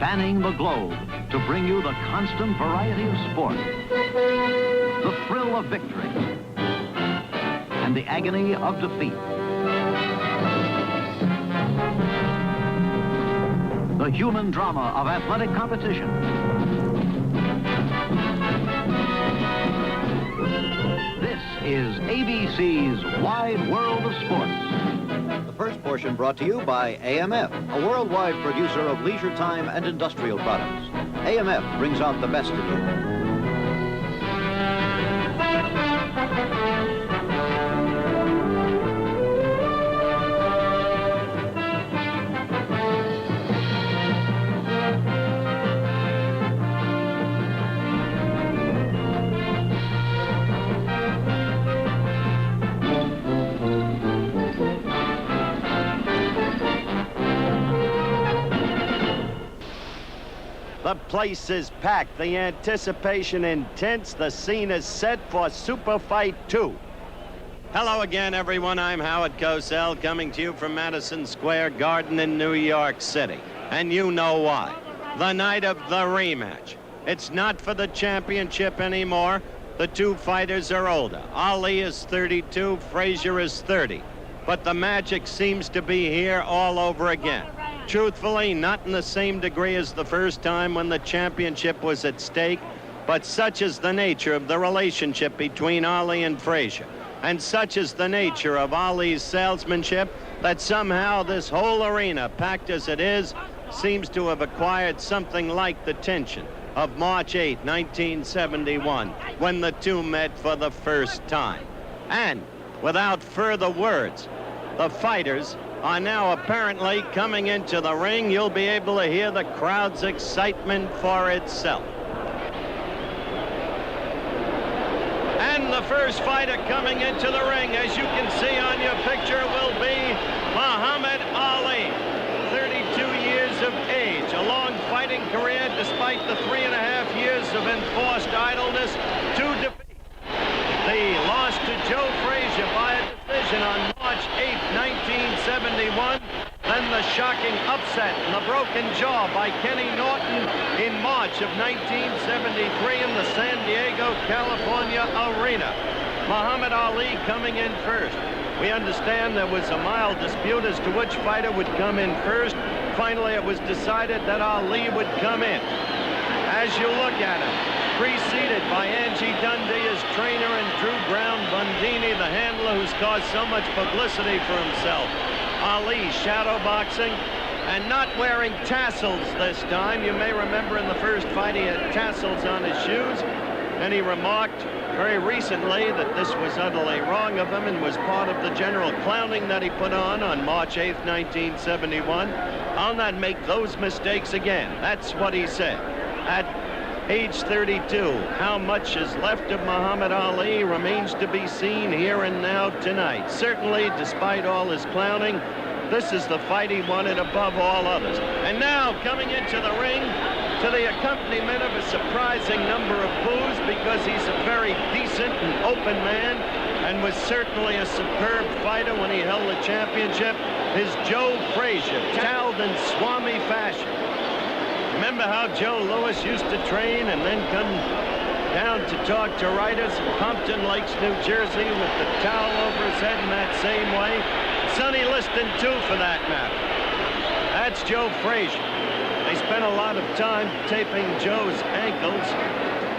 spanning the globe to bring you the constant variety of sport, the thrill of victory, and the agony of defeat. The human drama of athletic competition. This is ABC's Wide World of Sports. The first portion brought to you by AMF, a worldwide producer of leisure time and industrial products. AMF brings out the best in you. The place is packed, the anticipation intense, the scene is set for Superfight II. Hello again, everyone. I'm Howard Cosell, coming to you from Madison Square Garden in New York City. And you know why. The night of the rematch. It's not for the championship anymore. The two fighters are older. Ali is 32, Frazier is 30. But the magic seems to be here all over again. Truthfully, not in the same degree as the first time when the championship was at stake, but such is the nature of the relationship between Ali and Frazier, and such is the nature of Ali's salesmanship, that somehow this whole arena, packed as it is, seems to have acquired something like the tension of March 8, 1971, when the two met for the first time. And without further words, the fighters are now apparently coming into the ring. You'll be able to hear the crowd's excitement for itself. And the first fighter coming into the ring, as you can see on your picture, will be Muhammad Ali, 32 years of age, a long fighting career despite the 3.5 years of enforced idleness to defeat the loss to Joe Frazier by a decision on March 8, 1971, then the shocking upset and the broken jaw by Kenny Norton in March of 1973 in the San Diego, California arena. Muhammad Ali coming in first. We understand there was a mild dispute as to which fighter would come in first. Finally, it was decided that Ali would come in. As you look at him, preceded by Angie Dundee as trainer and Drew Brown Bundini, the handler who's caused so much publicity for himself. Ali shadow boxing and not wearing tassels this time. You may remember in the first fight he had tassels on his shoes, and he remarked very recently that this was utterly wrong of him and was part of the general clowning that he put on March 8, 1971. I'll not make those mistakes again. That's what he said. At age 32, how much is left of Muhammad Ali remains to be seen here and now tonight. Certainly, despite all his clowning, this is the fight he wanted above all others. And now, coming into the ring, to the accompaniment of a surprising number of boos, because he's a very decent and open man, and was certainly a superb fighter when he held the championship, is Joe Frazier, toweled in Swami fashion. Remember how Joe Louis used to train and then come down to talk to writers in Pompton Lakes, New Jersey, with the towel over his head in that same way? Sonny Liston, too, for that matter. That's Joe Frazier. They spent a lot of time taping Joe's ankles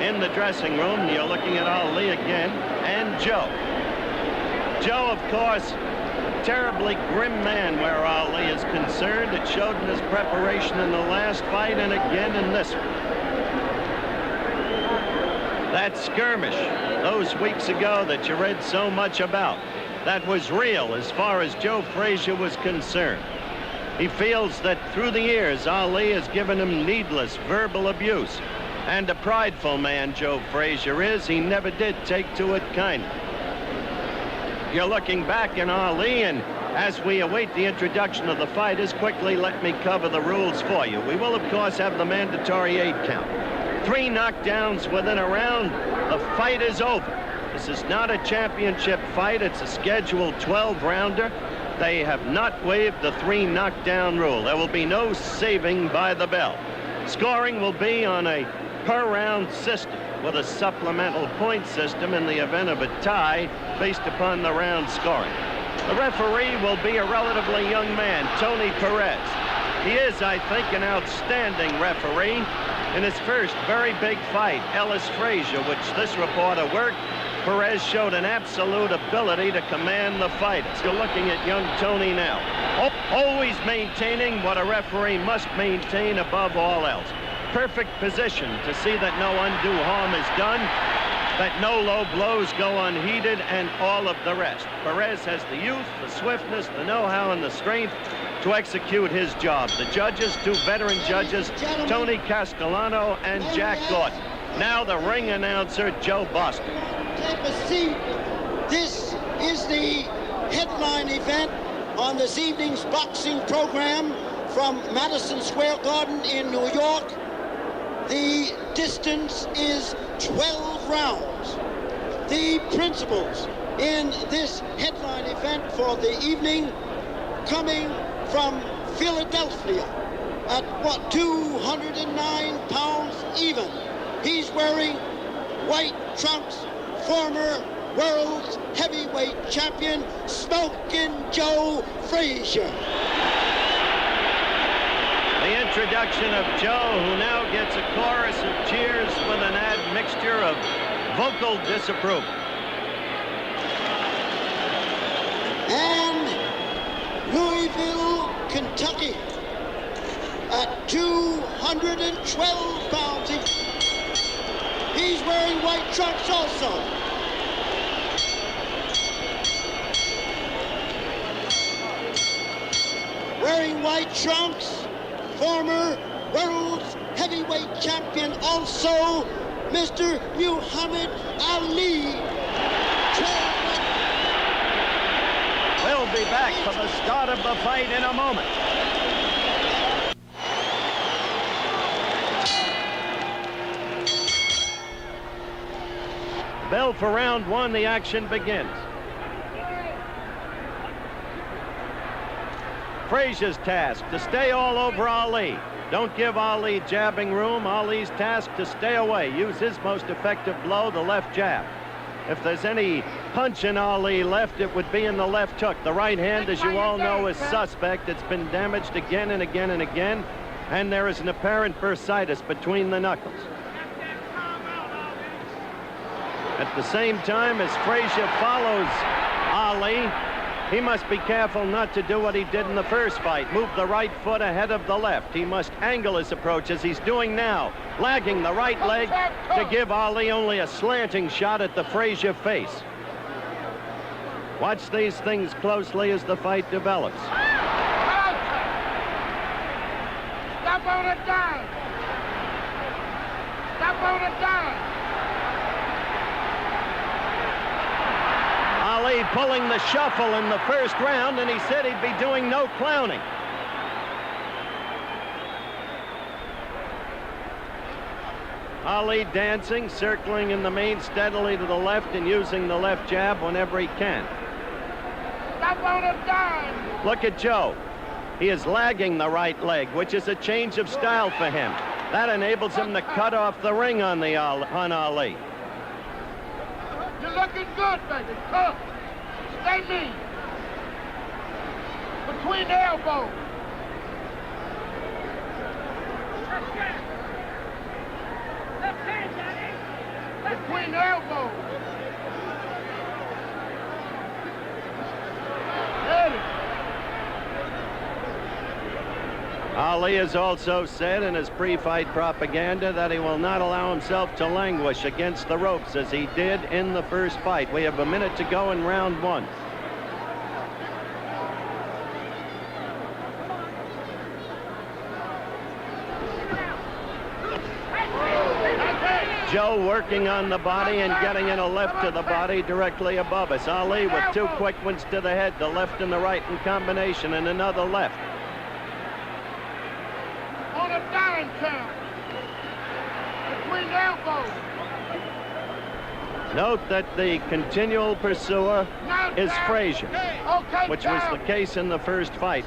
in the dressing room. You're looking at Ali again, and Joe. Joe, of course, terribly grim man where Ali is concerned. It showed in his preparation in the last fight and again in this one. That skirmish those weeks ago that you read so much about, that was real as far as Joe Frazier was concerned. He feels that through the years, Ali has given him needless verbal abuse. And a prideful man Joe Frazier is, he never did take to it kindly. You're looking back in Ali, and as we await the introduction of the fighters, quickly let me cover the rules for you. We will, of course, have the mandatory 8 count. 3 knockdowns within a round, the fight is over. This is not a championship fight. It's a scheduled 12-rounder. They have not waived the 3 knockdown rule. There will be no saving by the bell. Scoring will be on a per-round system with a supplemental point system in the event of a tie based upon the round scoring. The referee will be a relatively young man, Tony Perez. He is, I think, an outstanding referee. In his first very big fight, Ellis Frazier, which this reporter worked, Perez showed an absolute ability to command the fight. You're looking at young Tony now. Always maintaining what a referee must maintain above all else. Perfect position to see that no undue harm is done, that no low blows go unheeded, and all of the rest. Perez has the youth, the swiftness, the know-how, and the strength to execute his job. The judges, two veteran judges, Tony Castellano and Jack Gordon. Now the ring announcer, Joe Boston. Take a seat. This is the headline event on this evening's boxing program from Madison Square Garden in New York. The distance is 12 rounds. The principals in this headline event for the evening, coming from Philadelphia at 209 pounds even. He's wearing white trunks, former world's heavyweight champion, Smokin' Joe Frazier. The introduction of Joe, who now gets a chorus of cheers with an admixture of vocal disapproval. And Louisville, Kentucky, at 212 pounds. He's wearing white trunks also. Wearing white trunks, former world's heavyweight champion also, Mr. Muhammad Ali. We'll be back for the start of the fight in a moment. Bell for round one, the action begins. Frazier's task to stay all over Ali. Don't give Ali jabbing room. Ali's task to stay away. Use his most effective blow, the left jab. If there's any punch in Ali left, it would be in the left hook. The right hand, as you all know, is suspect. It's been damaged again and again and again, and there is an apparent bursitis between the knuckles. At the same time, as Frazier follows Ali, he must be careful not to do what he did in the first fight, move the right foot ahead of the left. He must angle his approach as he's doing now, lagging the right leg to give Ali only a slanting shot at the Frazier face. Watch these things closely as the fight develops. Stop on a dime. Stop on a dime. Ali pulling the shuffle in the first round, and he said he'd be doing no clowning. Ali dancing, circling in the main steadily to the left and using the left jab whenever he can. Stop on a dime. Look at Joe. He is lagging the right leg, which is a change of style for him. That enables him to cut off the ring on Ali. You're looking good, baby. Come. Stay mean. Between the elbows. Between the elbows. Ready. Ali has also said in his pre-fight propaganda that he will not allow himself to languish against the ropes as he did in the first fight. We have a minute to go in round one. Joe working on the body and getting in a left to the body directly above us. Ali with two quick ones to the head, the left and the right in combination, and another left. On a dime count. Between the elbows. Note that the continual pursuer is Frazier, Okay, which was the case in the first fight.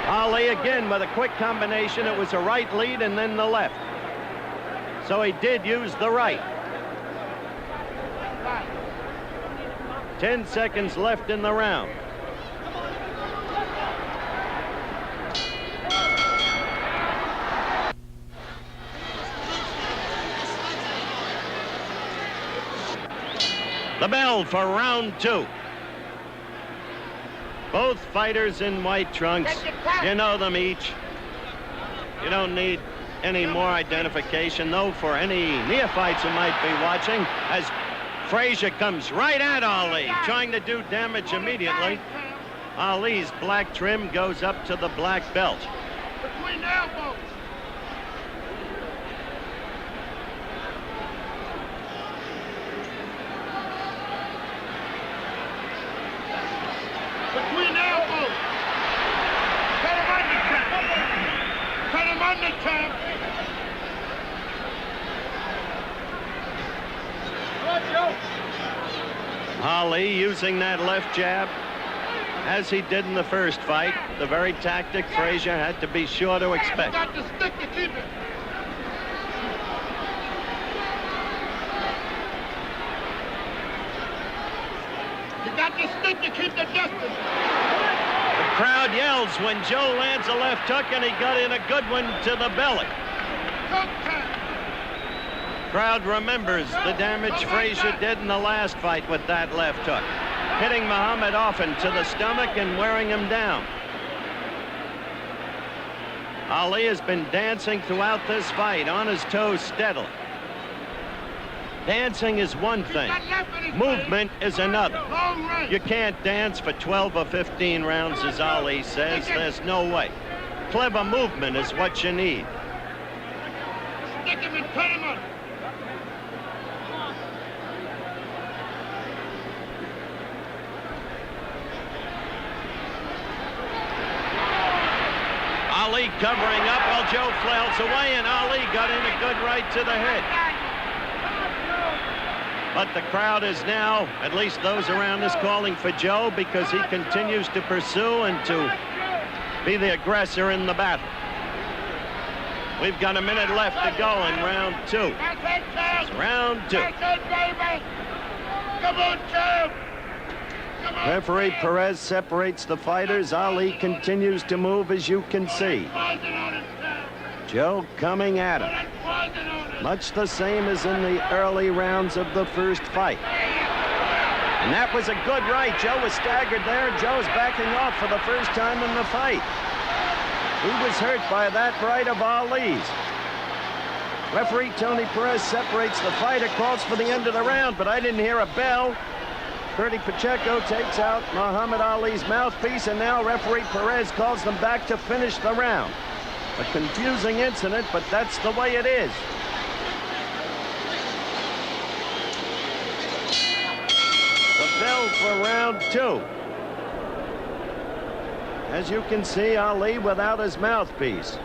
Ali again with a quick combination. It was a right lead and then the left. So he did use the right. 10 seconds left in the round. The bell for round 2. Both fighters in white trunks. You know them each. You don't need any more identification, though, for any neophytes who might be watching, as Frazier comes right at Ali, trying to do damage immediately. Ali's black trim goes up to the black belt. Between the elbows. Between the elbows. Cut him under, champ. Cut him under, champ. Ali using that left jab, as he did in the first fight, the very tactic Frazier had to be sure to expect. Got the stick to keep it. You got the stick to keep the distance. The crowd yells when Joe lands a left hook, and he got in a good one to the belly. Choke time. Crowd remembers the damage Frazier did in the last fight with that left hook, hitting Muhammad often to the stomach and wearing him down. Ali has been dancing throughout this fight, on his toes steadily. Dancing is one thing. Movement is another. Long range. You can't dance for 12 or 15 rounds, as Ali says. There's no way. Clever movement is what you need. Stick him and cut him up. Ali covering up while Joe flails away, and Ali got in a good right to the head. But the crowd is now, at least those around us, calling for Joe because he continues to pursue and to be the aggressor in the battle. We've got a minute left to go in round 2. This is round 2. Come on, champ. Come on, Referee champ. Perez separates the fighters. Ali continues to move, as you can see. Poison on it, champ. Joe coming at Put him. that poison on it. Much the same as in the early rounds of the first fight. And that was a good right. Joe was staggered there. Joe's backing off for the first time in the fight. He was hurt by that right of Ali's. Referee Tony Perez separates the fighter, calls for the end of the round, but I didn't hear a bell. Bertie Pacheco takes out Muhammad Ali's mouthpiece, and now referee Perez calls them back to finish the round. A confusing incident, but that's the way it is. The bell for round 2. As you can see, Ali without his mouthpiece.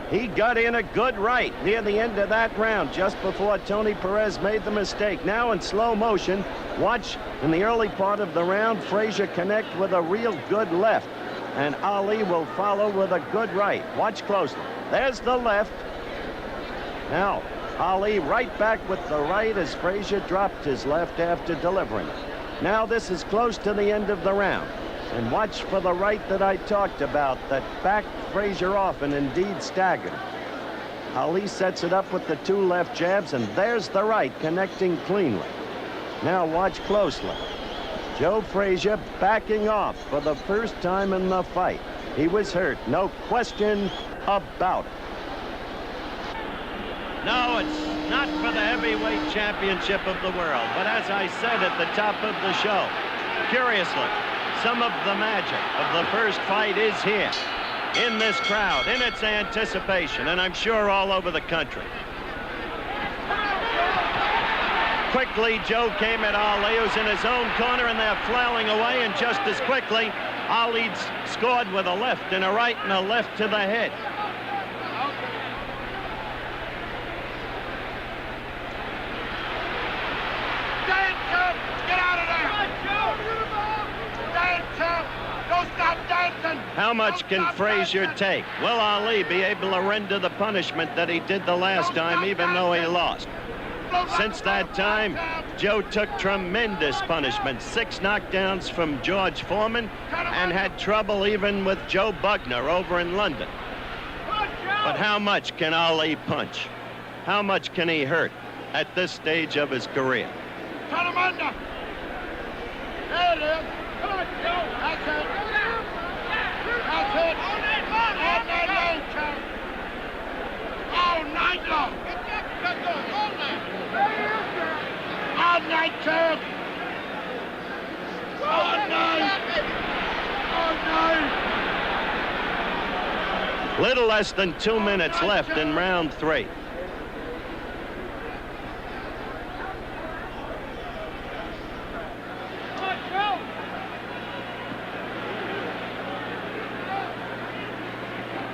He got in a good right near the end of that round, just before Tony Perez made the mistake. Now in slow motion, watch in the early part of the round, Frazier connect with a real good left, and Ali will follow with a good right. Watch closely. There's the left. Now, Ali right back with the right as Frazier dropped his left after delivering it. Now this is close to the end of the round. And watch for the right that I talked about that backed Frazier off and indeed staggered him. Ali sets it up with the 2 left jabs, and there's the right connecting cleanly. Now watch closely. Joe Frazier backing off for the first time in the fight. He was hurt, no question about it. No, it's not for the heavyweight championship of the world, but as I said at the top of the show, curiously, some of the magic of the first fight is here, in this crowd, in its anticipation, and I'm sure all over the country. Quickly, Joe came at Ali, who's in his own corner, and they're flailing away, and just as quickly, Ali scored with a left and a right and a left to the head. Get out of there! Don't stop, How much can Frazier take? Will Ali be able to render the punishment that he did the last time, even though he lost? Since that time, Joe took tremendous punishment. 6 knockdowns from George Foreman, and had trouble even with Joe Bugner over in London. But how much can Ali punch? How much can he hurt at this stage of his career? Turn him under. There it is. Come on, Joe. That's it. That's it. All night long, Joe. All night long. All night. All night, Joe. All night. All night. Little less than 2 minutes left in round 3.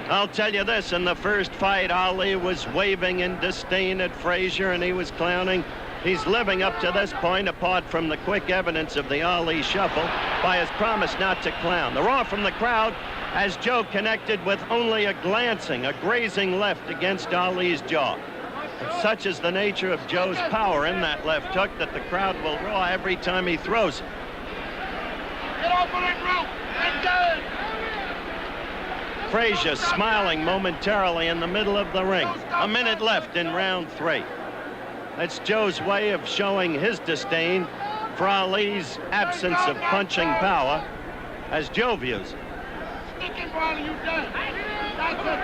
I'll tell you this, in the first fight, Ali was waving in disdain at Frazier, and he was clowning. He's living up to this point, apart from the quick evidence of the Ali shuffle, by his promise not to clown. The roar from the crowd as Joe connected with only a grazing left against Ali's jaw. And such is the nature of Joe's power in that left hook that the crowd will roar every time he throws it. Get off of that rope and go. Frazier smiling momentarily in the middle of the ring. A minute left in round 3. That's Joe's way of showing his disdain for Ali's absence of punching power, as Joe views it. Stick it while you done. That's it.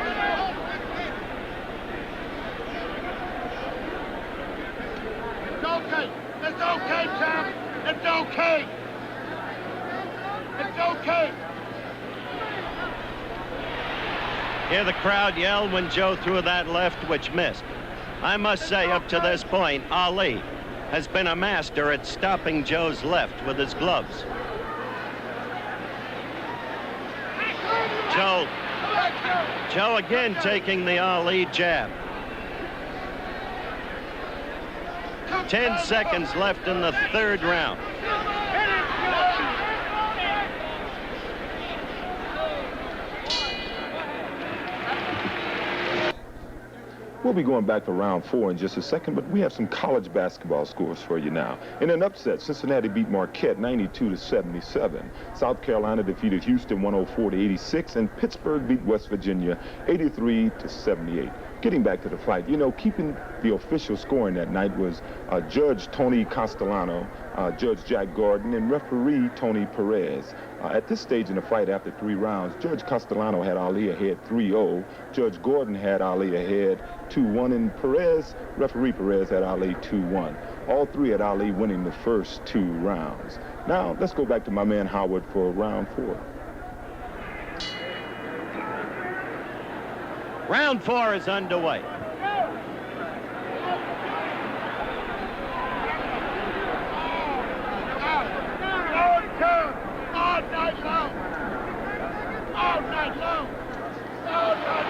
It's okay. It's okay, champ. It's okay. It's okay. Hear the crowd yell when Joe threw that left, which missed. I must say, up to this point, Ali has been a master at stopping Joe's left with his gloves. Joe again taking the Ali jab. 10 seconds left in the 3rd round. We'll be going back for round 4 in just a second, but we have some college basketball scores for you now. In an upset, Cincinnati beat Marquette 92-77. South Carolina defeated Houston 104-86, and Pittsburgh beat West Virginia 83-78. Getting back to the fight, you know, keeping the official scoring that night was Judge Tony Castellano, Judge Jack Gordon, and referee Tony Perez. At this stage in the fight, after 3 rounds, Judge Castellano had Ali ahead 3-0. Judge Gordon had Ali ahead 2-1, and referee Perez had Ali 2-1. All 3 had Ali winning the first 2 rounds. Now, let's go back to my man Howard for round 4. Round 4 is underway. All night long. All night long. All night long.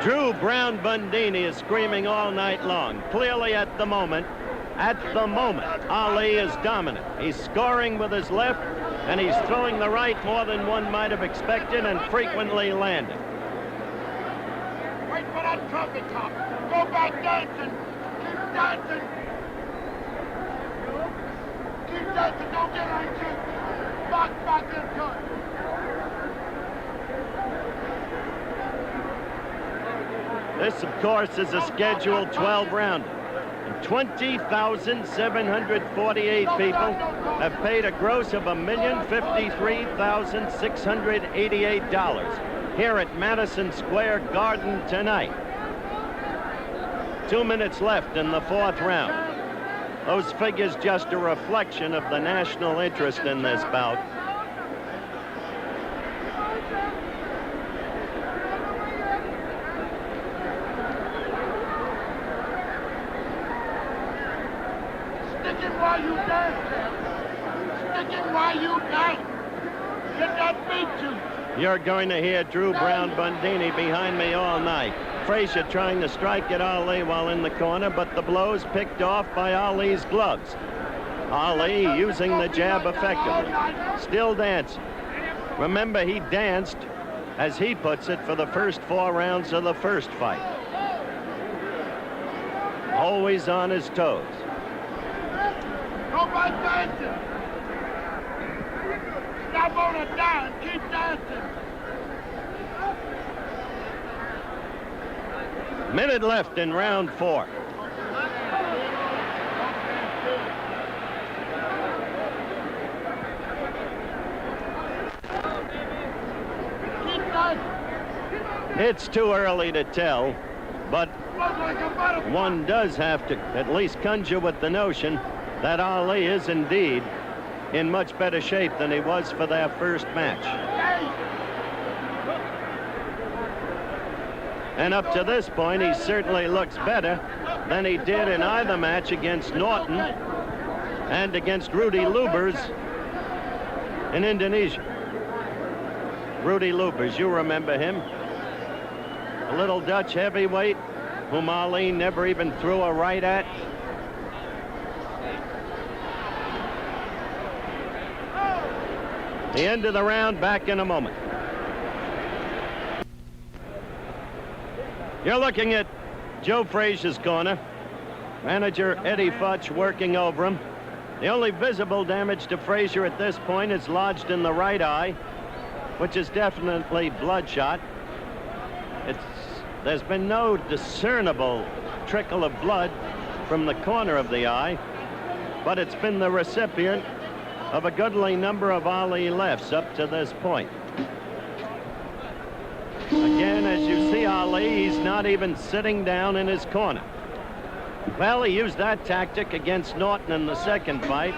Drew Brown Bundini is screaming all night long. Clearly at the moment, Ali is dominant. He's scoring with his left, and he's throwing the right more than one might have expected, and frequently landing. Wait for that trumpet top. Go back dancing. Keep dancing. Keep dancing. Don't get angry. Box back into it. This, of course, is a scheduled 12-rounder. 20,748 people have paid a gross of $1,053,688 here at Madison Square Garden tonight. 2 minutes left in the 4th round. Those figures just a reflection of the national interest in this bout. While you dance, stick it while you dance. Get that beat you. You're going to hear Drew Brown Bundini behind me all night. Frazier trying to strike at Ali while in the corner, but the blows picked off by Ali's gloves. Ali using the jab effectively. Still dancing. Remember, he danced, as he puts it, for the first 4 rounds of the first fight. Always on his toes. Go by dancing. Stop on a dime. Keep dancing. Minute left in round 4. It's too early to tell, but one does have to at least conjure with the notion that Ali is indeed in much better shape than he was for their first match. And up to this point, he certainly looks better than he did in either match against Norton and against Rudy Lubers in Indonesia. Rudy Lubers, you remember him. A little Dutch heavyweight whom Ali never even threw a right at. The end of the round, back in a moment. You're looking at Joe Frazier's corner. Manager Eddie Futch working over him. The only visible damage to Frazier at this point is lodged in the right eye, which is definitely bloodshot. There's been no discernible trickle of blood from the corner of the eye, but it's been the recipient of a goodly number of Ali lefts up to this point. Again, as you see Ali, he's not even sitting down in his corner. Well, he used that tactic against Norton in the second fight.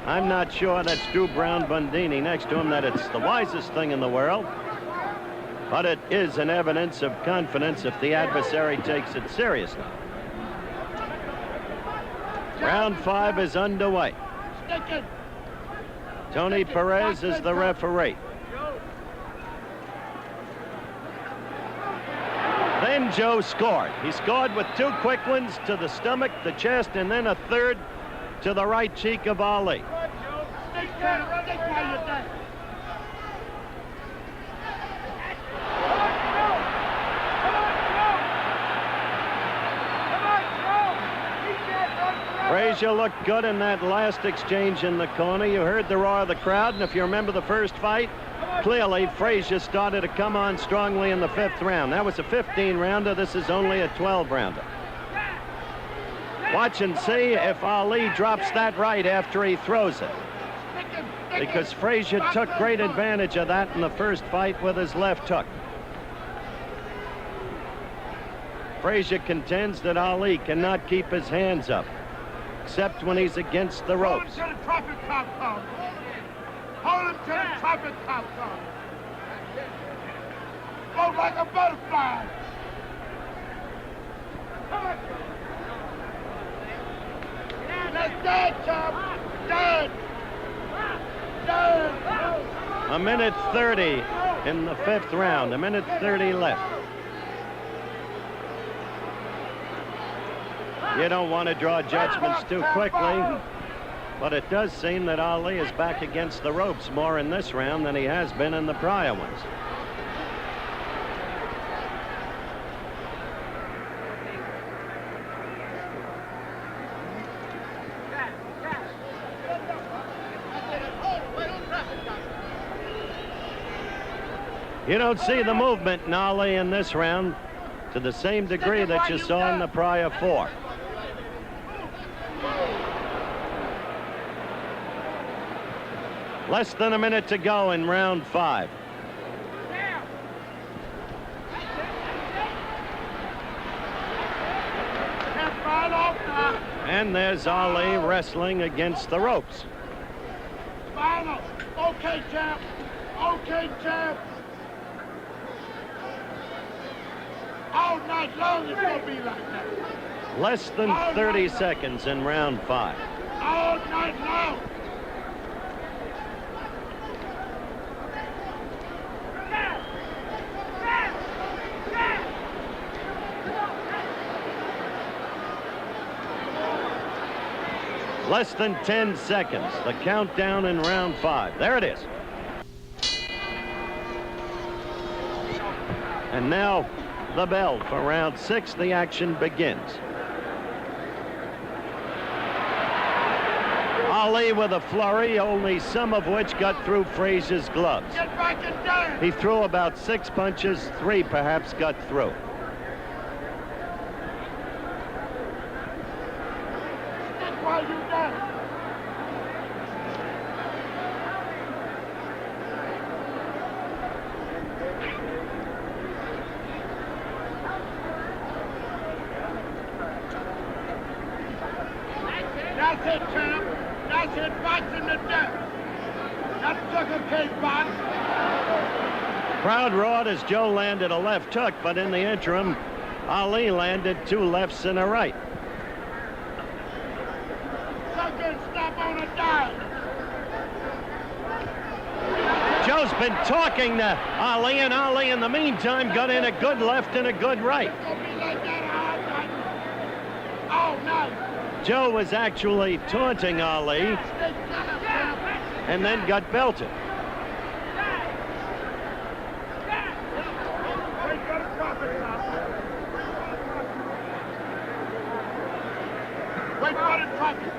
I'm not sure that's Drew Brown Bundini next to him that it's the wisest thing in the world, but it is an evidence of confidence if the adversary takes it seriously. Round 5 is underway. Tony Perez is the referee. Then Joe scored. He scored with 2 quick ones to the stomach, the chest, and then a third to the right cheek of Ali. Frazier looked good in that last exchange in the corner. You heard the roar of the crowd, and if you remember the first fight, clearly Frazier started to come on strongly in the 5th round. That was a 15-rounder. This is only a 12-rounder. Watch and see if Ali drops that right after he throws it, because Frazier took great advantage of that in the first fight with his left hook. Frazier contends that Ali cannot keep his hands up, except when he's against the ropes. Hold him to the trumpet top gun. Hold him to the trumpet top gun. Go like a butterfly. That's dead, chop. Dead. Dead. A minute 30 in the 5th round. A minute 30 left. You don't want to draw judgments too quickly, but it does seem that Ali is back against the ropes more in this round than he has been in the prior ones. You don't see the movement in Ali in this round to the same degree that you saw in the prior 4. Less than a minute to go in round 5. And there's Ali wrestling against the ropes. Final. Okay, champ. Okay, champ. All night long it's gonna be like that. Less than 30 seconds in round 5. All night long. Less than 10 seconds. The countdown in round 5. There it is. And now the bell for round 6. The action begins. Ali with a flurry, only some of which got through Frazier's gloves. Get back and down. He threw about 6 punches, 3 perhaps got through. That's why you done. That's it, champ. That's it. Boxing to death. That sucker can't box. Crowd roared as Joe landed a left hook, but in the interim, Ali landed 2 lefts and a right. Sucker stop on a dime. Joe's been talking to Ali, and Ali in the meantime got in a good left and a good right. It's gonna be like that all night. Joe was actually taunting Ali Stay center, champ. and then got belted. Wait for the profit stop. Wait for the profit.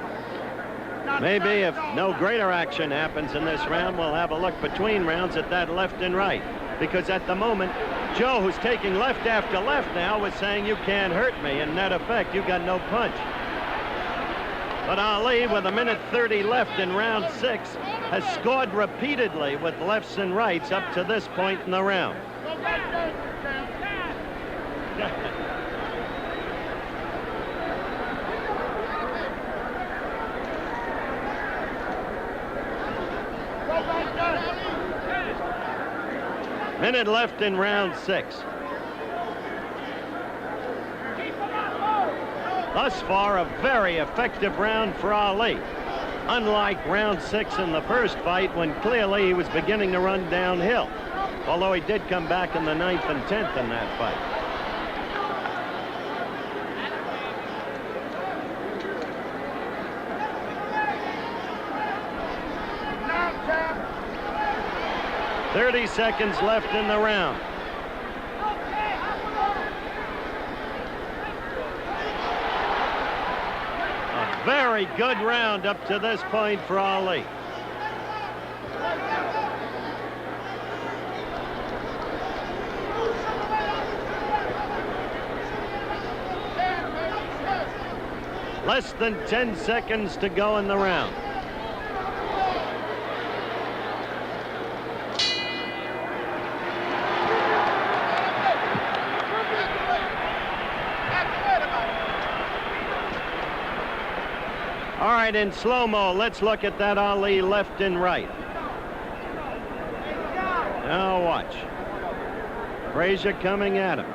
Now, Maybe if stand no on. greater action happens in this round, we'll have a look between rounds at that left and right. Because at the moment, Joe, who's taking left after left now, was saying, you can't hurt me. In net effect, you got no punch. But Ali, with 1:30 left in round 6, has scored repeatedly with lefts and rights up to this point in the round. Go back there, champ. Go back there. Minute left in round 6. Thus far, a very effective round for Ali. Unlike round 6 in the first fight, when clearly he was beginning to run downhill. Although he did come back in the 9th and 10th in that fight. Now, champ. 30 seconds left in the round. A very good round up to this point for Ali. Less than 10 seconds to go in the round. All right, in slow-mo, let's look at that Ali left and right. Now watch. Frazier coming at him.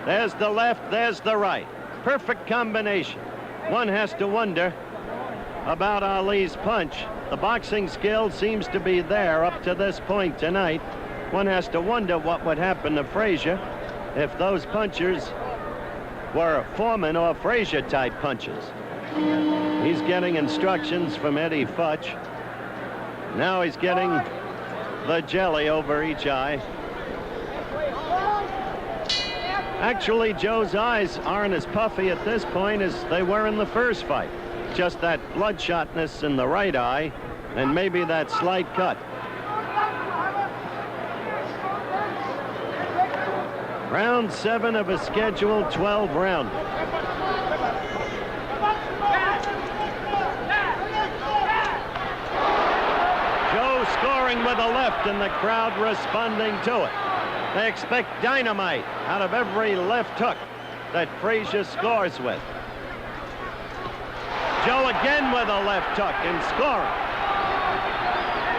There's the left, there's the right. Perfect combination. One has to wonder about Ali's punch. The boxing skill seems to be there up to this point tonight. One has to wonder what would happen to Frazier if those punchers were Foreman or Frazier type punches. He's getting instructions from Eddie Futch. Now he's getting the jelly over each eye. Actually, Joe's eyes aren't as puffy at this point as they were in the first fight. Just that bloodshotness in the right eye and maybe that slight cut. Round 7 of a scheduled 12 round. Joe scoring with a left and the crowd responding to it. They expect dynamite out of every left hook that Frazier scores with. Joe again with a left hook and scoring.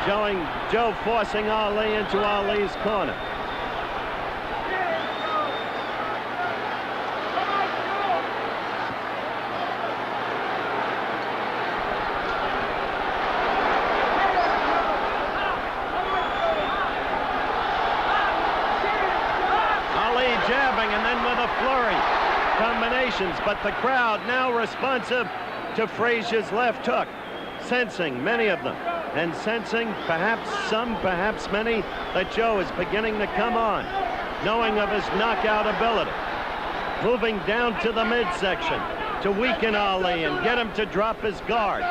Showing Joe forcing Ali into Ali's corner. Jabbing and then with a flurry. Combination things, but the crowd now responsive to Frazier's left hook, sensing many of them, and sensing perhaps some, perhaps many, that Joe is beginning to come on, knowing of his knockout ability, moving down to the midsection to weaken Ali and get him to drop his guard.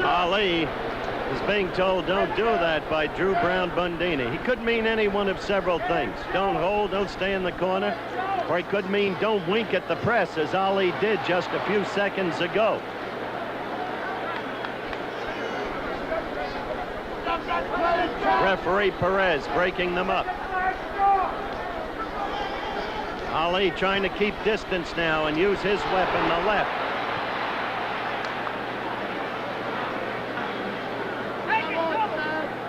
Ali is being told don't do that by Drew Brown Bundini. He could mean any one of several things. Don't hold, don't stay in the corner. Or he could mean don't wink at the press, as Ali did just a few seconds ago. Referee Perez breaking them up. Ali trying to keep distance now and use his weapon, the left.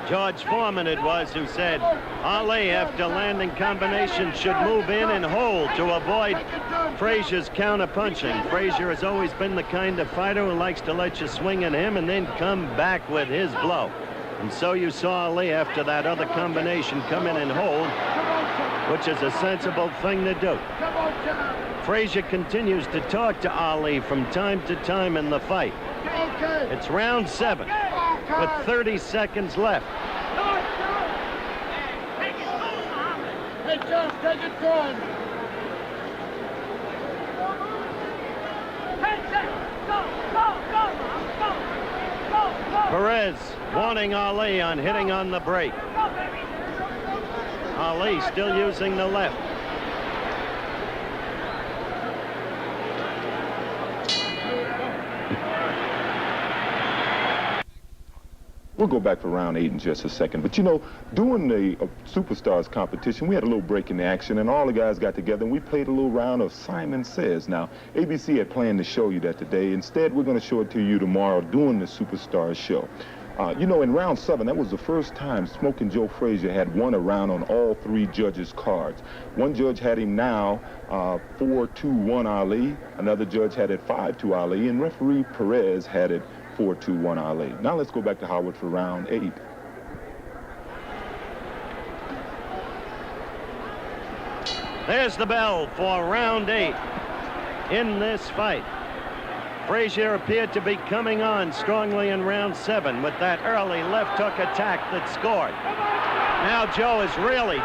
George Foreman it was who said Ali, after landing combinations, should move in and hold to avoid Frazier's counter-punching. Frazier has always been the kind of fighter who likes to let you swing at him and then come back with his blow. And so you saw Ali, after that other combination, come in and hold, which is a sensible thing to do. Frazier continues to talk to Ali from time to time in the fight. It's round 7 with 30 seconds left. Hey, Jeff, take it going. Perez warning Ali on hitting on the break. Ali still using the left. We'll go back for round 8 in just a second. But, you know, during the Superstars competition, we had a little break in the action, and all the guys got together, and we played a little round of Simon Says. Now, ABC had planned to show you that today. Instead, we're going to show it to you tomorrow during the Superstars show. You know, in round 7, that was the first time Smoking Joe Frazier had won a round on all 3 judges' cards. One judge had him now 4-2-1 Ali. Another judge had it 5-2 Ali, and referee Perez had it 4-2-1 Ali. Now let's go back to Howard for round 8. There's the bell for round 8 in this fight. Frazier appeared to be coming on strongly in round 7 with that early left hook attack that scored. Now Joe is really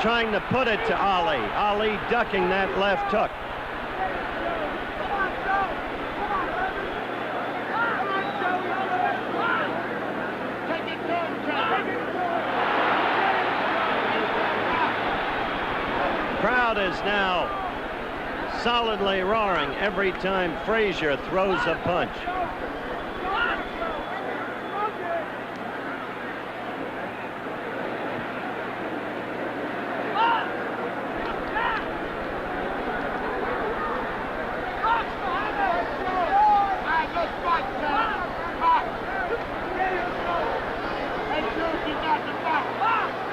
trying to put it to Ali. Ali ducking that left hook. Crowd is now solidly roaring every time Frazier throws a punch.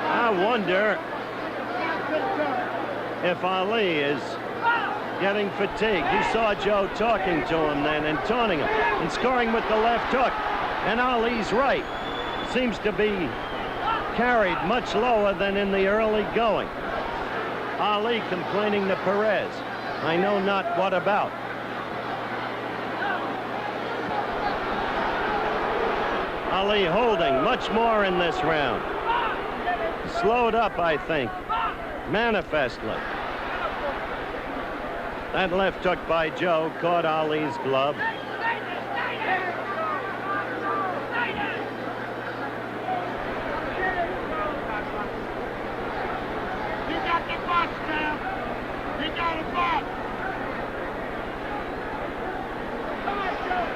I wonder if Ali is getting fatigued. You saw Joe talking to him then and taunting him and scoring with the left hook. And Ali's right. Seems to be carried much lower than in the early going. Ali complaining to Perez. I know not what about. Ali holding much more in this round. Slowed up, I think, manifestly. That left hook by Joe caught Ali's glove. You got the box, Cam. You got a box. Come on, Joe.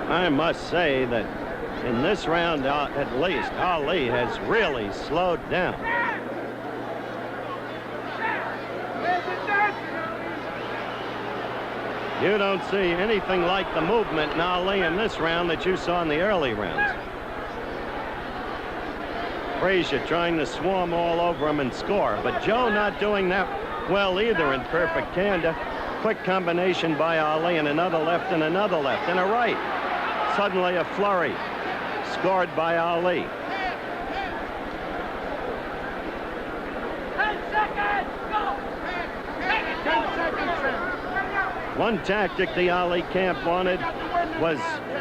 I must say that in this round, at least, Ali has really slowed down. You don't see anything like the movement in Ali in this round that you saw in the early rounds. Frazier trying to swarm all over him and score, but Joe not doing that well either in perfect candor. Quick combination by Ali, and another left and another left and a right. Suddenly a flurry scored by Ali. 10 seconds, go! 10 seconds. One tactic the Ali camp wanted was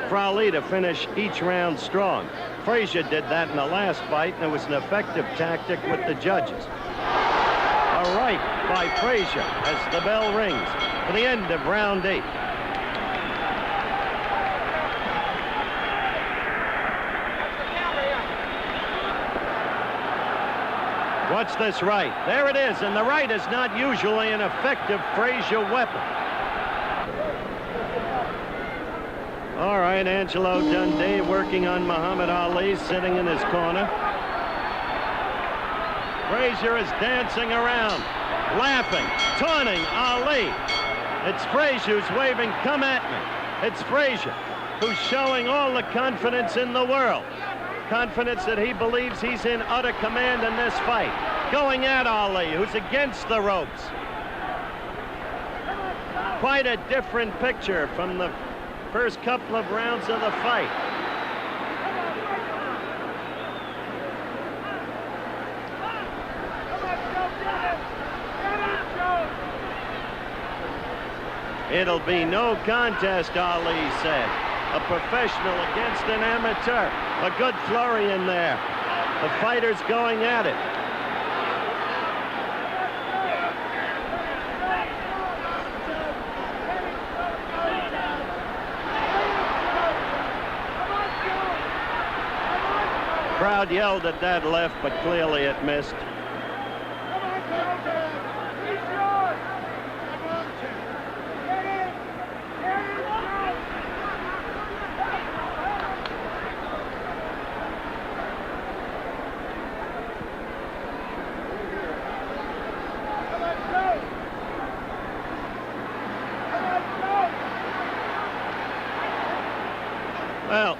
for Ali to finish each round strong. Frazier did that in the last fight, and it was an effective tactic with the judges. A right by Frazier as the bell rings for the end of round 8. Watch this right. There it is, and the right is not usually an effective Frazier weapon. All right, Angelo Dundee working on Muhammad Ali, sitting in his corner. Frazier is dancing around, laughing, taunting Ali. It's Frazier who's waving, "Come at me." It's Frazier who's showing all the confidence in the world. Confidence that he believes he's in utter command in this fight. Going at Ali, who's against the ropes. Quite a different picture from the first couple of rounds of the fight. It'll be no contest, Ali said. A professional against an amateur. A good flurry in there. The fighters going at it. Crowd yelled at that left, but clearly it missed. Well,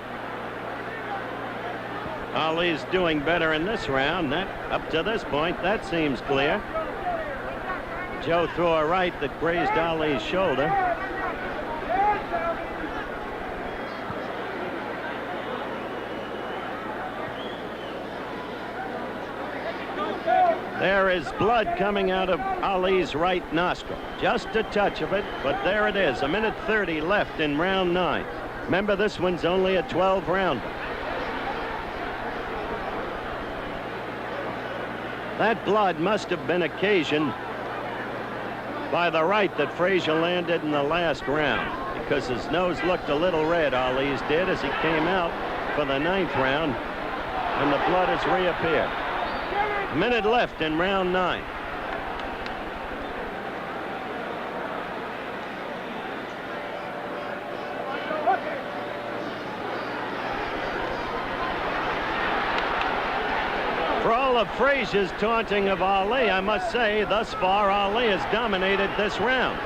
Ali's doing better in this round. That, up to this point, that seems clear. Joe threw a right that grazed Ali's shoulder. There is blood coming out of Ali's right nostril. Just a touch of it, but there it is. 1:30 left in round 9. Remember, this one's only a 12-rounder. That blood must have been occasioned by the right that Frazier landed in the last round, because his nose looked a little red, Ali's did, as he came out for the 9th round, and the blood has reappeared. A minute left in round 9. For all of Frazier's taunting of Ali, I must say, thus far, Ali has dominated this round.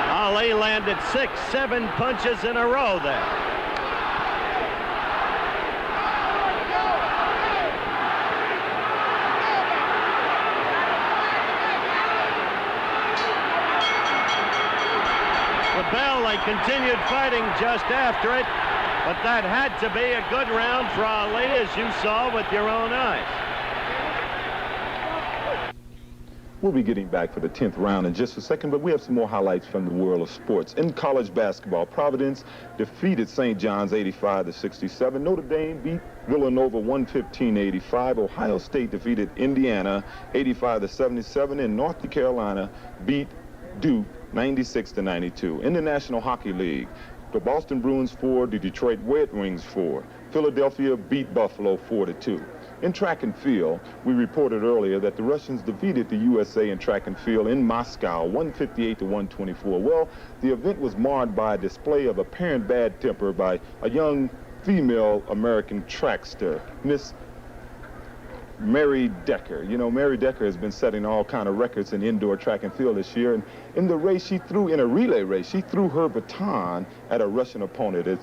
Ali landed 6, 7 punches in a row there. They continued fighting just after it, but that had to be a good round for Ali, as you saw with your own eyes. We'll be getting back for the 10th round in just a second, but we have some more highlights from the world of sports. In college basketball, Providence defeated St. John's 85-67. Notre Dame beat Villanova 115-85. Ohio State defeated Indiana 85-77, and North Carolina beat Duke 96-92. In the National Hockey League, the Boston Bruins 4, the Detroit Red Wings 4. Philadelphia beat Buffalo 4-2. In track and field, we reported earlier that the Russians defeated the USA in track and field in Moscow, 158 to 124. Well, the event was marred by a display of apparent bad temper by a young female American trackster, Miss Mary Decker. You know, Mary Decker has been setting all kind of records in indoor track and field this year. And in the race, in a relay race, she threw her baton at a Russian opponent.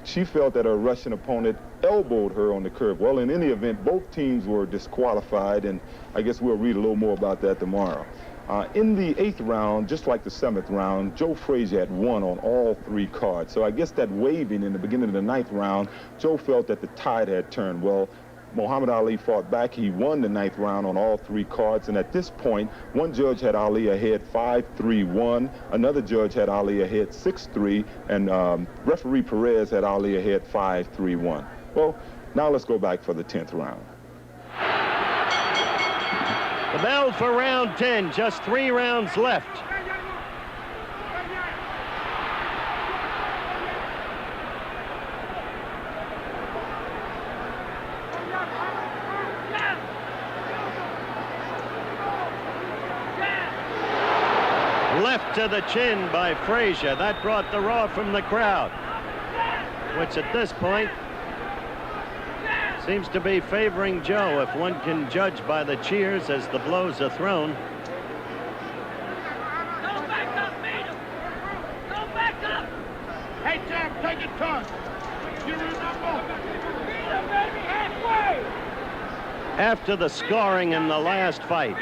She felt that her Russian opponent elbowed her on the curve. Well, in any event, both teams were disqualified, and I guess we'll read a little more about that tomorrow. In the 8th round, just like the 7th round, Joe Frazier had won on all 3 cards. So I guess that waving in the beginning of the 9th round, Joe felt that the tide had turned. Well, Muhammad Ali fought back. He won the 9th round on all 3 cards, and at this point, one judge had Ali ahead 5-3-1, another judge had Ali ahead 6-3, and referee Perez had Ali ahead 5-3-1. Well, now let's go back for the 10th round. The bell for round 10, just 3 rounds left. Left to the chin by Frazier. That brought the roar from the crowd, which at this point seems to be favoring Joe, if one can judge by the cheers as the blows are thrown. Go back up, beat him. Go back up. Hey, Jam, take it turn. You remember? Beat him, baby, halfway. After the scoring in the last fight,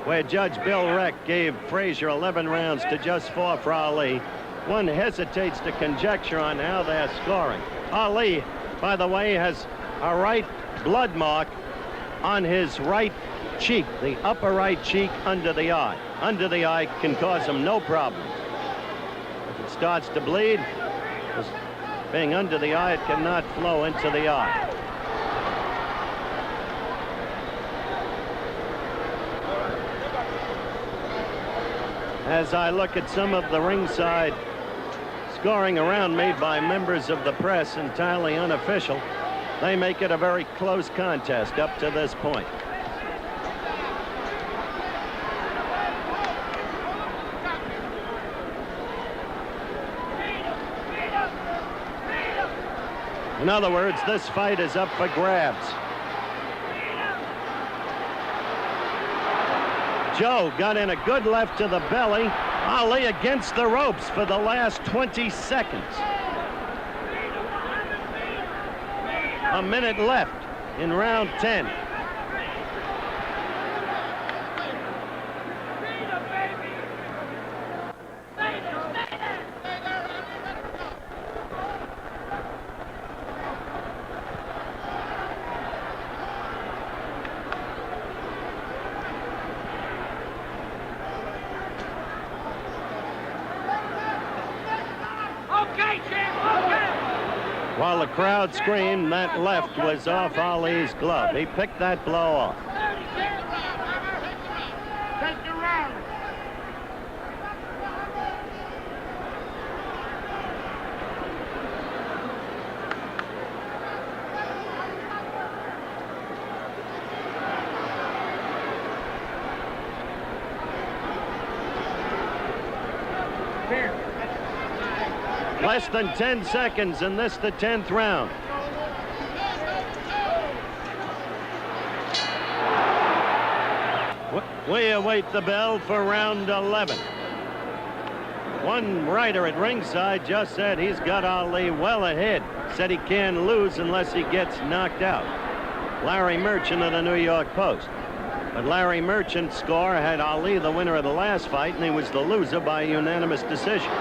where Judge Bill Reck gave Frazier 11 rounds to just 4 for Ali, one hesitates to conjecture on how they're scoring. Ali, by the way, has a right blood mark on his right cheek, the upper right cheek under the eye. Under the eye can cause him no problem. If it starts to bleed, being under the eye, it cannot flow into the eye. As I look at some of the ringside scoring around made by members of the press, entirely unofficial, they make it a very close contest up to this point. In other words, this fight is up for grabs. Joe got in a good left to the belly. Ali against the ropes for the last 20 seconds. A minute left in round 10. While the crowd screamed, that left was off Ali's glove. He picked that blow off. Take your round. Less than 10 seconds, and this the 10th round. We await the bell for round 11. One writer at ringside just said he's got Ali well ahead. Said he can't lose unless he gets knocked out. Larry Merchant of the New York Post. But Larry Merchant's score had Ali the winner of the last fight, and he was the loser by unanimous decision.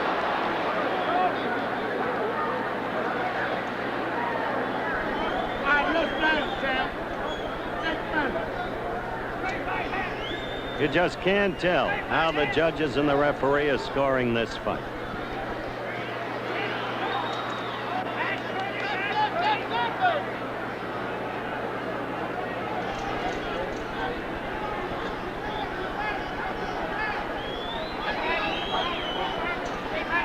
You just can't tell how the judges and the referee are scoring this fight.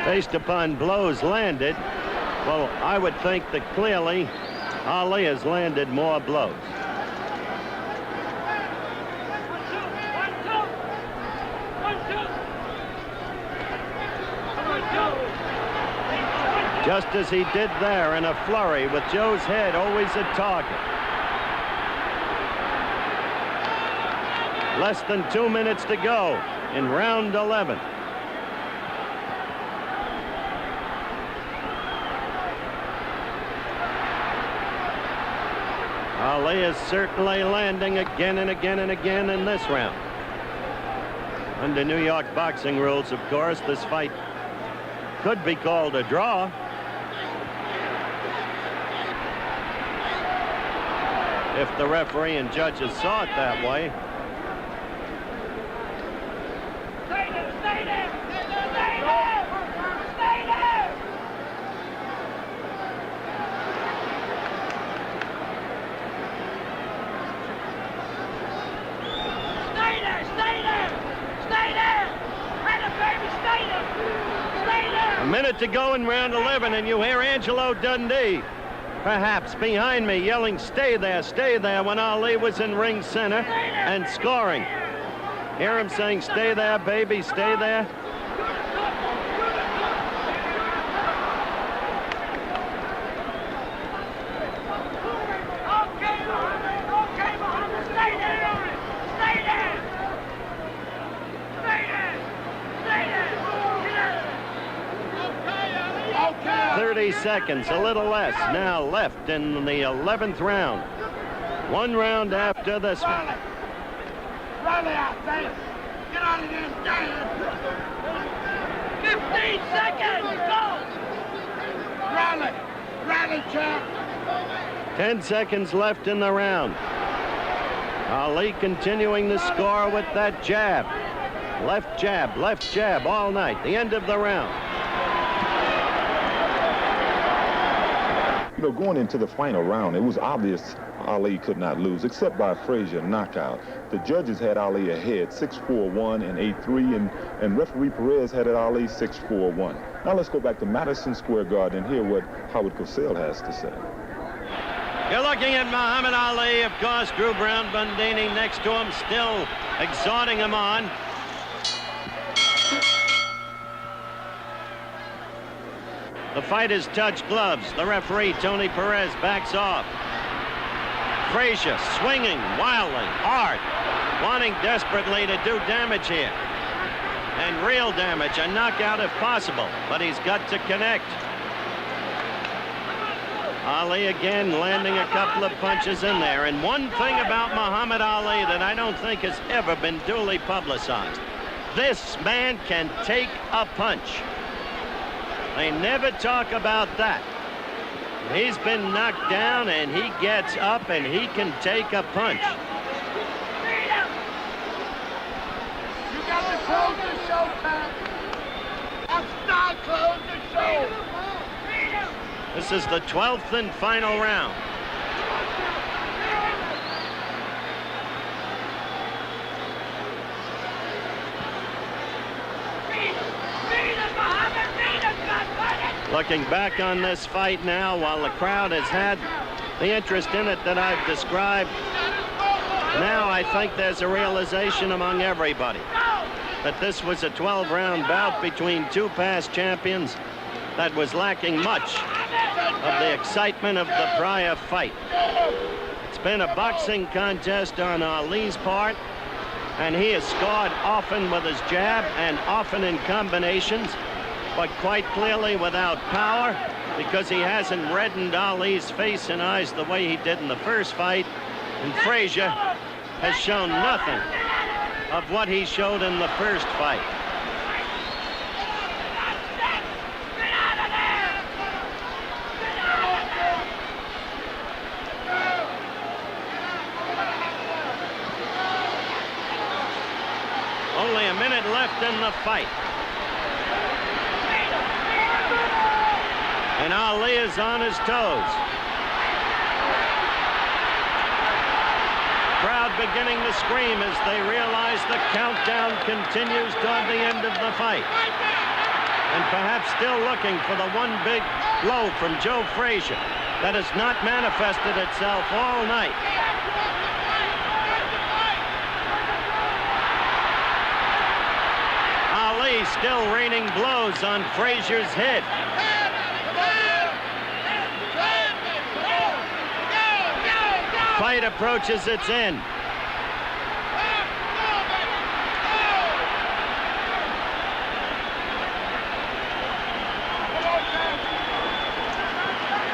Based upon blows landed, well, I would think that clearly Ali has landed more blows. just as he did there in a flurry, with Joe's head always a target. Less than 2 minutes to go in round 11. Ali is certainly landing again and again and again in this round. Under New York boxing rules, of course, this fight could be called a draw. If the referee and judges saw it that way. Stay there! Stay there! Stay there! Stay there! Stay there! Stay there! Stay there! Let it, baby! Stay there! Stay there! A minute to go in round 11, and you hear Angelo Dundee, perhaps behind me, yelling, stay there, when Ali was in ring center and scoring. Hear him saying, stay there, baby, stay there. Okay, Muhammad, stay there! Stay there! Stay there! Stay there! Okay! 30 seconds, a little less, now left in the 11th round. One round after this one. Rally out there! Get out of there and stand! 15 seconds! Go! Rally! Rally, champ! 10 seconds left in the round. Ali continuing the score with that jab. Left jab all night. The end of the round. You know, going into the final round, it was obvious Ali could not lose, except by a Frazier knockout. The judges had Ali ahead, 6-4-1 and 8-3, and referee Perez had it Ali 6-4-1. Now let's go back to Madison Square Garden and hear what Howard Cosell has to say. You're looking at Muhammad Ali, of course, Drew Brown Bundini next to him, still exhorting him on. The fighters touch gloves. The referee, Tony Perez, backs off. Frazier swinging wildly, hard, wanting desperately to do damage here. And real damage, a knockout if possible, but he's got to connect. Ali again landing a couple of punches in there. And one thing about Muhammad Ali that I don't think has ever been duly publicized, this man can take a punch. They never talk about that. He's been knocked down and he gets up and he can take a punch. You got to close the show, Tom. I'm not close the show. This is the 12th and final round. Looking back on this fight now, while the crowd has had the interest in it that I've described, now I think there's a realization among everybody that this was a 12-round bout between two past champions that was lacking much of the excitement of the prior fight. It's been a boxing contest on Ali's part, and he has scored often with his jab and often in combinations, but quite clearly without power, because he hasn't reddened Ali's face and eyes the way he did in the first fight. And Frazier has shown nothing of what he showed in the first fight. Only a minute left in the fight. And Ali is on his toes. Crowd beginning to scream as they realize the countdown continues toward the end of the fight. And perhaps still looking for the one big blow from Joe Frazier that has not manifested itself all night. Ali still raining blows on Frazier's head. fight approaches its end.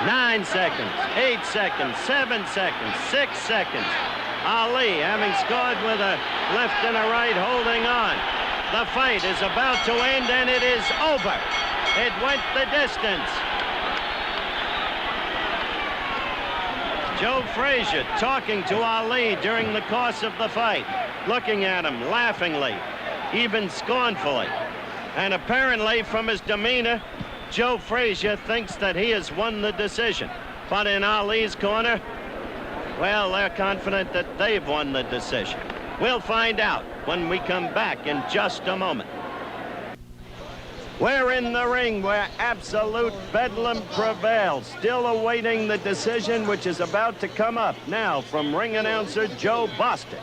Nine seconds, 8 seconds, 7 seconds, 6 seconds. Ali, having scored with a left and a right, holding on. The fight is about to end, and it is over. It went the distance. Joe Frazier talking to Ali during the course of the fight, looking at him laughingly, even scornfully. And apparently, from his demeanor, Joe Frazier thinks that he has won the decision. But in Ali's corner, well, they're confident that they've won the decision. We'll find out when we come back in just a moment. We're in the ring where absolute bedlam prevails, still awaiting the decision which is about to come up now from ring announcer Joe Bostic.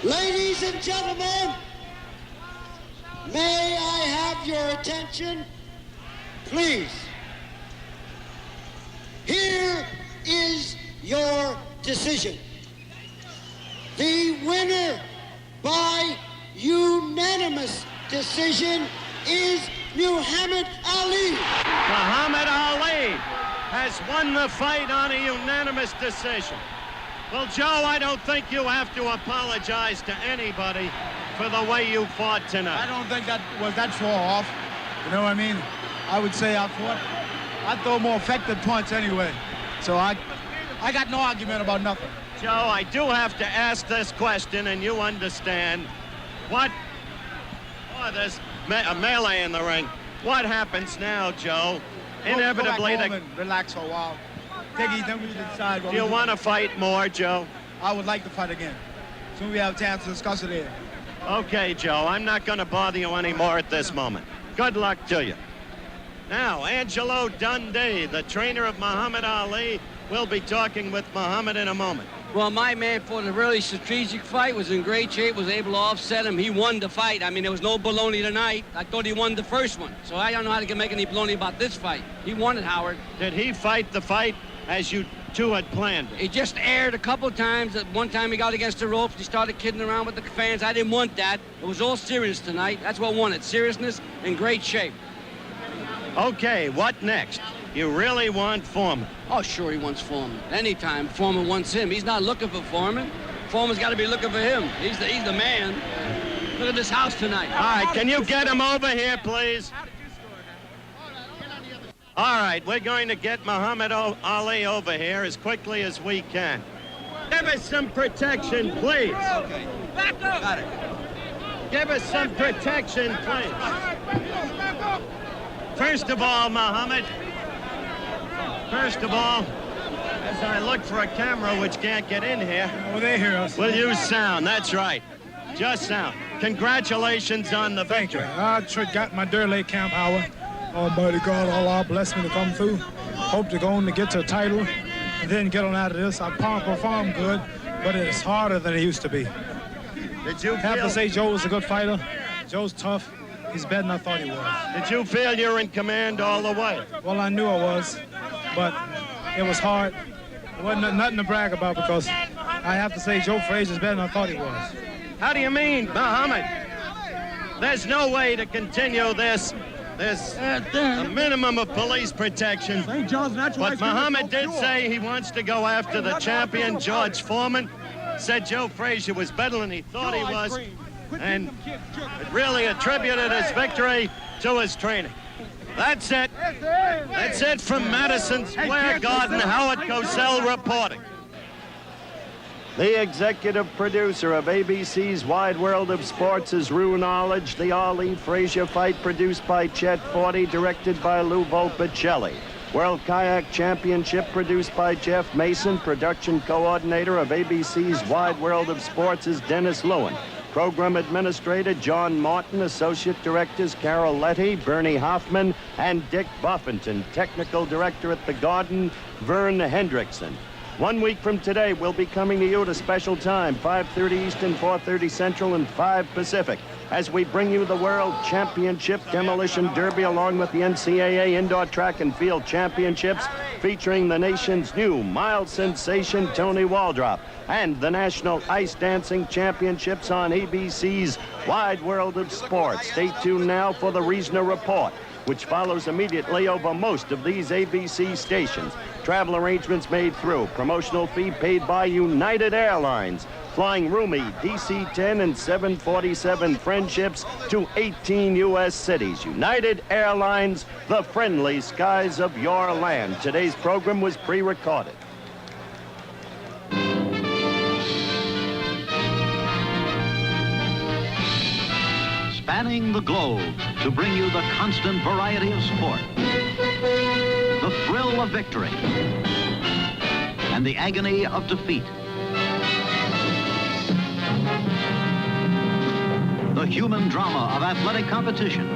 Ladies and gentlemen, may I have your attention, please? Here is your decision. The winner by unanimous decision is Muhammad Ali. Muhammad Ali has won the fight on a unanimous decision. Well, Joe, I don't think you have to apologize to anybody for the way you fought tonight. I don't think that was that far off. You know what I mean? I would say I throw more effective punch anyway. So I got no argument about nothing. Joe, I do have to ask this question, and you understand. There's a melee in the ring. What happens now, Joe? Inevitably, go back home and relax for a while. Then we decide. Do you want to fight more, Joe? I would like to fight again. Soon we have a chance to discuss it here. Okay, Joe, I'm not going to bother you anymore at this moment. Good luck to you. Now, Angelo Dundee, the trainer of Muhammad Ali, will be talking with Muhammad in a moment. Well, my man fought a really strategic fight, was in great shape, was able to offset him. He won the fight. I mean, there was no baloney tonight. I thought he won the first one. So I don't know how to make any baloney about this fight. He won it, Howard. Did he fight the fight as you two had planned it? He just aired a couple times. One time he got against the ropes. He started kidding around with the fans. I didn't want that. It was all serious tonight. That's what won it. Seriousness and great shape. Okay, what next? You really want Foreman? Oh, sure, he wants Foreman. Anytime Foreman wants him. He's not looking for Foreman. Foreman's got to be looking for him. He's the man. Look at this house tonight. All right, can you get him over here, please? All right, we're going to get Muhammad Ali over here as quickly as we can. Give us some protection, please. Okay. Back up. Got it. Give us some protection, please. First of all, Muhammad, as I look for a camera which can't get in here, Oh, they hear us. we'll use sound. That's right. Just sound. Congratulations on the victory. I got my Durley camp, Howard. Almighty God, Allah bless me to come through. Hope to go on to get to a title and then get on out of this. I performed good, but it's harder than it used to be. Did you Have to feel, say Joe was a good fighter. Joe's tough. He's better than I thought he was. did you feel you're in command all the way? Well, I knew I was, but it was hard. It wasn't nothing to brag about because I have to say Joe Frazier's better than I thought he was. How do you mean, Muhammad? There's no way to continue this. There's a minimum of police protection. But Muhammad did say he wants to go after the champion, George Foreman. Said Joe Frazier was better than he thought he was. And it really attributed his victory to his training. That's it. That's it from Madison Square Garden. Howard Cosell reporting. The executive producer of ABC's Wide World of Sports is Rue Knowledge. The Ali Frazier fight produced by Chet Forty, directed by Lou Volpicelli. World Kayak Championship produced by Jeff Mason. Production coordinator of ABC's Wide World of Sports is Dennis Lewin. Program Administrator John Martin. Associate Directors Carol Letty, Bernie Hoffman, and Dick Buffington. Technical Director at the Garden, Vern Hendrickson. 1 week from today, we'll be coming to you at a special time, 5:30 Eastern, 4:30 Central, and 5 Pacific, as we bring you the World Championship Demolition Derby along with the NCAA Indoor Track and Field Championships featuring the nation's new mild sensation Tony Waldrop and the National Ice Dancing Championships on ABC's Wide World of Sports. Stay tuned now for the Reasoner Report, which follows immediately over most of these ABC stations. Travel arrangements made through. Promotional fee paid by United Airlines. Flying roomy DC-10 and 747 friendships to 18 U.S. cities. United Airlines, the friendly skies of your land. Today's program was pre-recorded. Spanning the globe to bring you the constant variety of sport, the thrill of victory, and the agony of defeat. The human drama of athletic competition.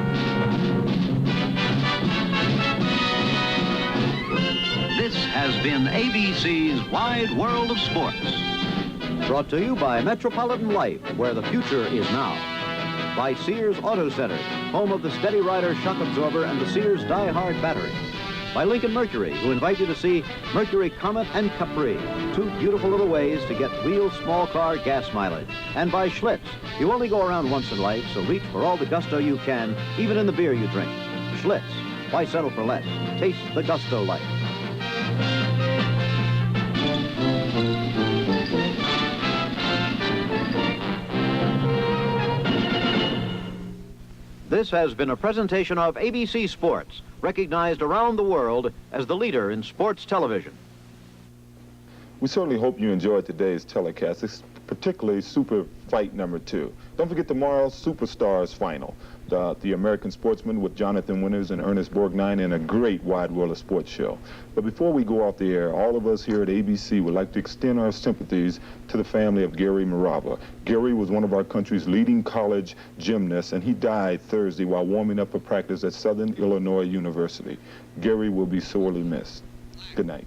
This has been ABC's Wide World of Sports. Brought to you by Metropolitan Life, where the future is now. By Sears Auto Center, home of the Steady Rider shock absorber and the Sears Die Hard battery. By Lincoln Mercury, who invite you to see Mercury Comet and Capri, two beautiful little ways to get real small car gas mileage. And by Schlitz, you only go around once in life, so reach for all the gusto you can, even in the beer you drink. Schlitz, why settle for less? Taste the gusto life. This has been a presentation of ABC Sports, recognized around the world as the leader in sports television. We certainly hope you enjoyed today's telecast, particularly Super Fight number 2. Don't forget tomorrow's Superstars final. The American Sportsman with Jonathan Winters and Ernest Borgnine in a great Wide World of Sports show. But before we go off the air, all of us here at ABC would like to extend our sympathies to the family of Gary Marava. Gary was one of our country's leading college gymnasts, and he died Thursday while warming up for practice at Southern Illinois University. Gary will be sorely missed. Good night.